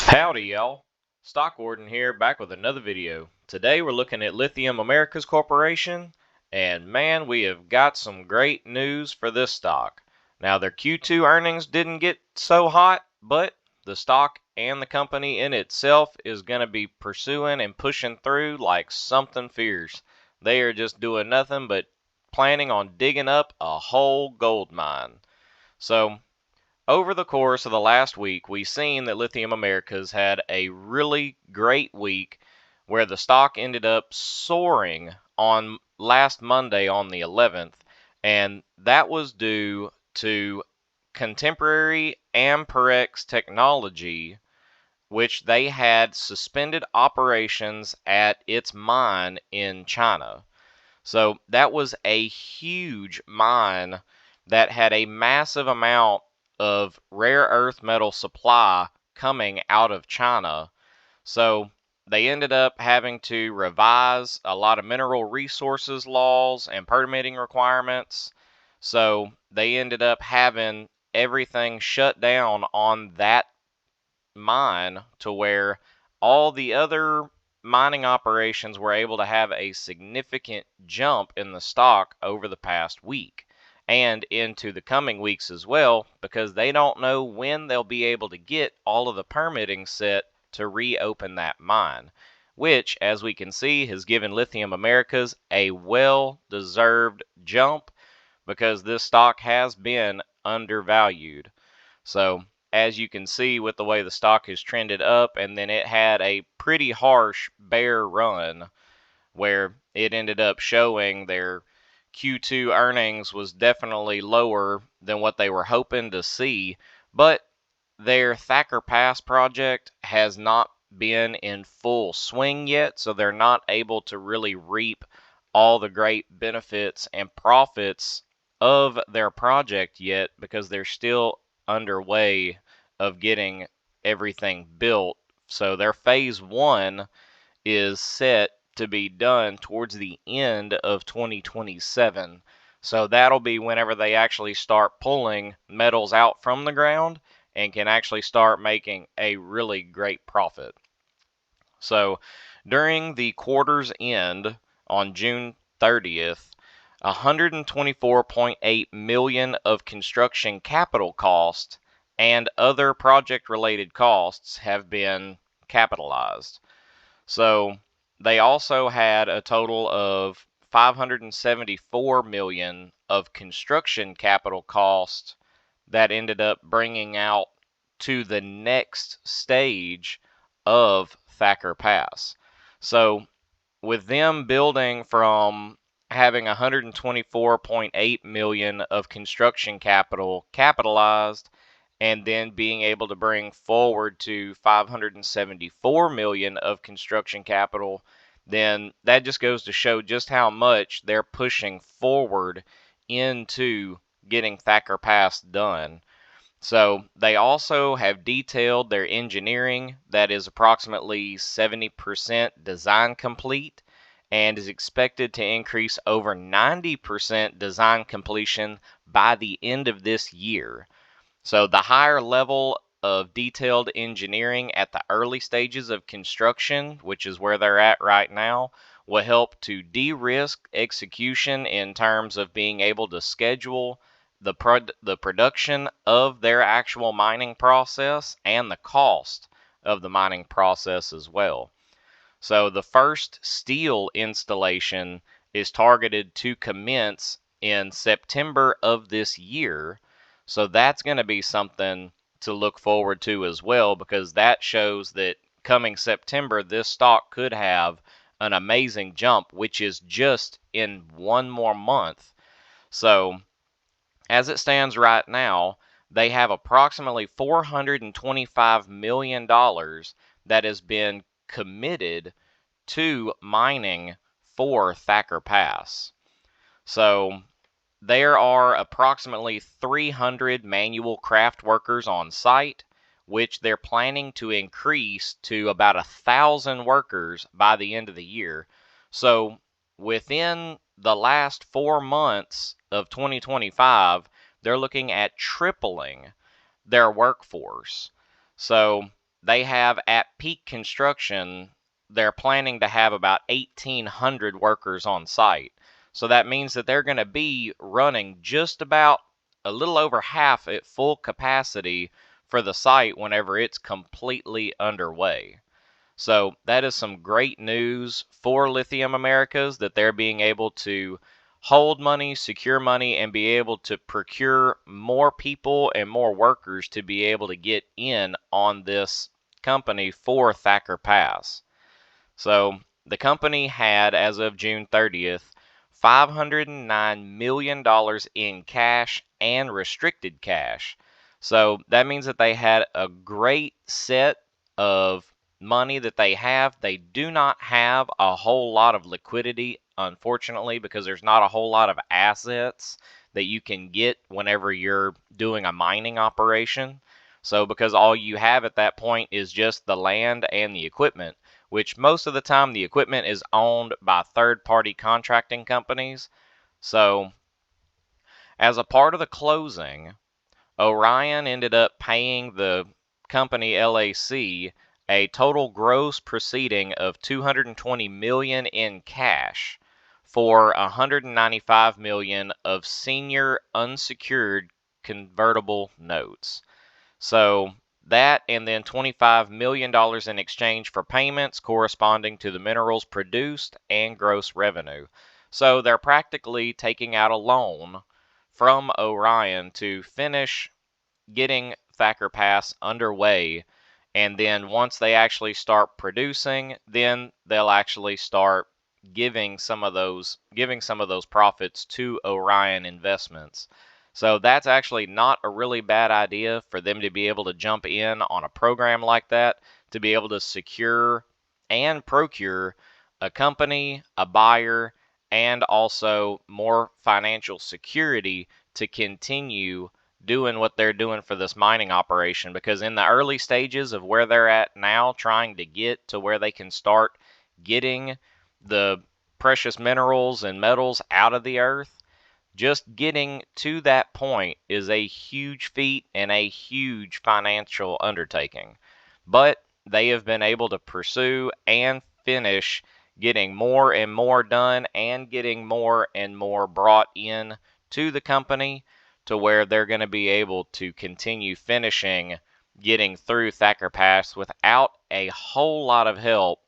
Howdy y'all, Stock Warden here, back with another video. Today we're looking at Lithium Americas Corporation, and man, we have got some great news for this stock. Now their Q2 earnings didn't get so hot, but the stock and the company in itself is going to be pursuing and pushing through like something fierce. They are just doing nothing but planning on digging up a whole gold mine. So over the course of the last week, we've seen that Lithium Americas had a really great week where the stock ended up soaring on last Monday on the 11th, and that was due to contemporary Amperex technology, which they had suspended operations at its mine in China. So that was a huge mine that had a massive amount of rare earth metal supply coming out of China. So they ended up having to revise a lot of mineral resources laws and permitting requirements. So they ended up having everything shut down on that mine to where all the other mining operations were able to have a significant jump in the stock over the past week and into the coming weeks as well, because they don't know when they'll be able to get all of the permitting set to reopen that mine, which, as we can see, has given Lithium Americas a well-deserved jump because this stock has been undervalued. So as you can see with the way the stock has trended up, and then it had a pretty harsh bear run where it ended up showing their Q2 earnings was definitely lower than what they were hoping to see, but their Thacker Pass project has not been in full swing yet, so they're not able to really reap all the great benefits and profits of their project yet because they're still underway of getting everything built. So their phase one is set to be done towards the end of 2027. So that'll be whenever they actually start pulling metals out from the ground and can actually start making a really great profit. So during the quarter's end on June 30th, 124.8 million of construction capital cost and other project related costs have been capitalized. So they also had a total of 574 million of construction capital cost that ended up bringing out to the next stage of Thacker Pass. So with them building from having 124.8 million of construction capital capitalized and then being able to bring forward to 574 million of construction capital, then that just goes to show just how much they're pushing forward into getting Thacker Pass done. So they also have detailed their engineering that is approximately 70% design complete and is expected to increase over 90% design completion by the end of this year. So the higher level of detailed engineering at the early stages of construction, which is where they're at right now, will help to de-risk execution in terms of being able to schedule the production of their actual mining process and the cost of the mining process as well. So the first steel installation is targeted to commence in September of this year. So that's going to be something to look forward to as well, because that shows that coming September, this stock could have an amazing jump, which is just in one more month. So as it stands right now, they have approximately $425 million that has been committed to mining for Thacker Pass. So there are approximately 300 manual craft workers on site, which they're planning to increase to about 1,000 workers by the end of the year. So within the last 4 months of 2025, they're looking at tripling their workforce. So they have at peak construction, they're planning to have about 1,800 workers on site. So that means that they're going to be running just about a little over half at full capacity for the site whenever it's completely underway. So that is some great news for Lithium Americas, that they're being able to hold money, secure money, and be able to procure more people and more workers to be able to get in on this company for Thacker Pass. So the company had, as of June 30th, $509 million in cash and restricted cash. So that means that they had a great set of money that they have. They do not have a whole lot of liquidity, unfortunately, because there's not a whole lot of assets that you can get whenever you're doing a mining operation. So because all you have at that point is just the land and the equipment, which most of the time the equipment is owned by third-party contracting companies. So as a part of the closing, Orion ended up paying the company LAC a total gross proceeding of $220 million in cash for $195 million of senior unsecured convertible notes. So that, and then $25 million in exchange for payments corresponding to the minerals produced and gross revenue. So they're practically taking out a loan from Orion to finish getting Thacker Pass underway, and then once they actually start producing, then they'll actually start giving some of those profits to Orion Investments. So that's actually not a really bad idea for them to be able to jump in on a program like that, to be able to secure and procure a company, a buyer, and also more financial security to continue doing what they're doing for this mining operation. Because in the early stages of where they're at now, trying to get to where they can start getting the precious minerals and metals out of the earth, just getting to that point is a huge feat and a huge financial undertaking. But they have been able to pursue and finish getting more and more done and getting more and more brought in to the company, to where they're going to be able to continue finishing getting through Thacker Pass without a whole lot of help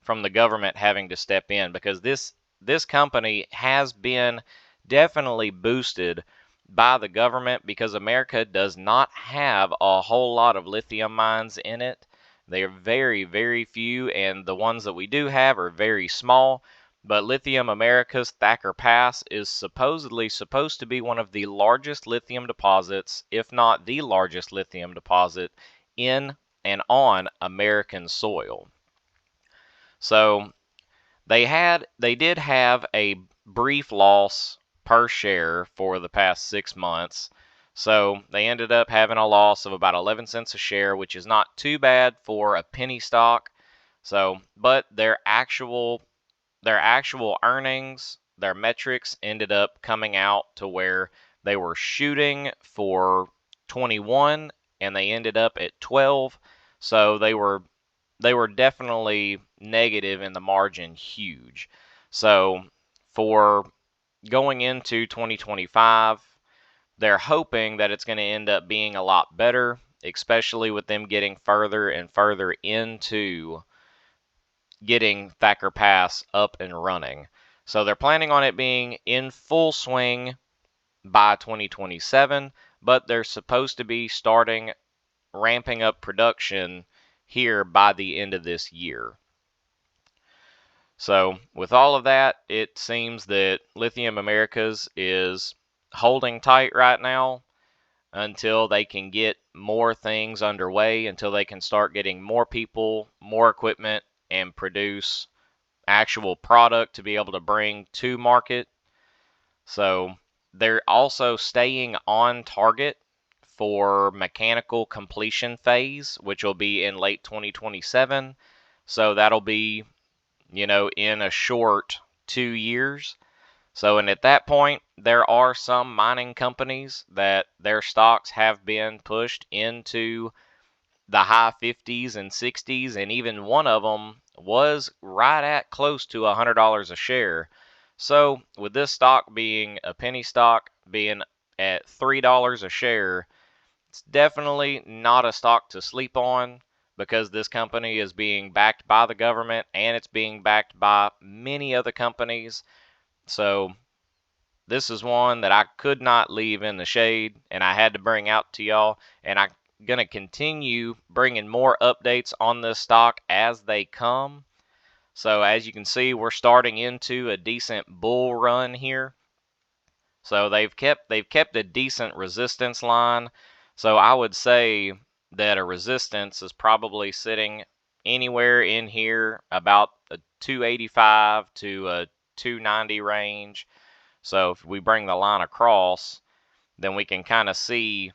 from the government having to step in, because this company has been definitely boosted by the government, because America does not have a whole lot of lithium mines in it. They are very, very few, and the ones that we do have are very small. But Lithium Americas Thacker Pass is supposedly supposed to be one of the largest lithium deposits, if not the largest lithium deposit, in and on American soil. So they did have a brief loss per share for the past 6 months. So they ended up having a loss of about 11 cents a share, which is not too bad for a penny stock. So, but their actual earnings, their metrics ended up coming out to where they were shooting for 21 and they ended up at 12. So they were definitely negative in the margin, huge. So for going into 2025, they're hoping that it's going to end up being a lot better, especially with them getting further and further into getting Thacker Pass up and running. So they're planning on it being in full swing by 2027, but they're supposed to be starting ramping up production here by the end of this year. So with all of that, it seems that Lithium Americas is holding tight right now until they can get more things underway, until they can start getting more people, more equipment, and produce actual product to be able to bring to market. So they're also staying on target for mechanical completion phase, which will be in late 2027. So that'll be, in a short 2 years. So, and at that point, there are some mining companies that their stocks have been pushed into the high 50s and 60s, and even one of them was right at close to $100 a share. So with this stock being a penny stock, being at $3 a share, it's definitely not a stock to sleep on, because this company is being backed by the government and it's being backed by many other companies. So this is one that I could not leave in the shade, and I had to bring out to y'all, and I'm going to continue bringing more updates on this stock as they come. So as you can see, we're starting into a decent bull run here. So they've kept a decent resistance line. So I would say that a resistance is probably sitting anywhere in here about a 285 to a 290 range. So if we bring the line across, then we can kind of see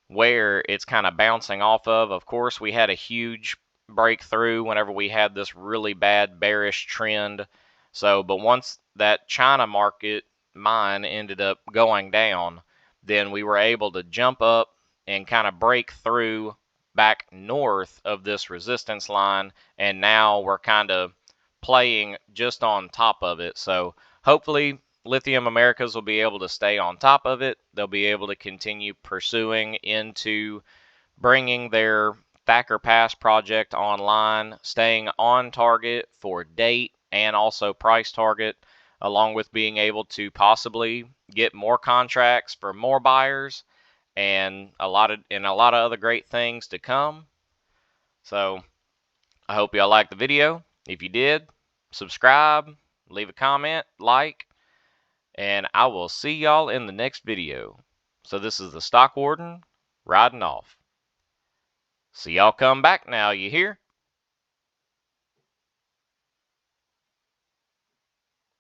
where it's kind of bouncing off of. Of course, we had a huge breakthrough whenever we had this really bad bearish trend. So, but once that China market mine ended up going down, then we were able to jump up and kind of break through back north of this resistance line, and now we're kind of playing just on top of it. So hopefully Lithium Americas will be able to stay on top of it. They'll be able to continue pursuing into bringing their Thacker Pass project online, staying on target for date and also price target, along with being able to possibly get more contracts for more buyers, and a lot of other great things to come. So I hope y'all liked the video. If you did, subscribe, leave a comment, like, and I will see y'all in the next video. So this is the Stock Warden riding off. See y'all come back now, you hear?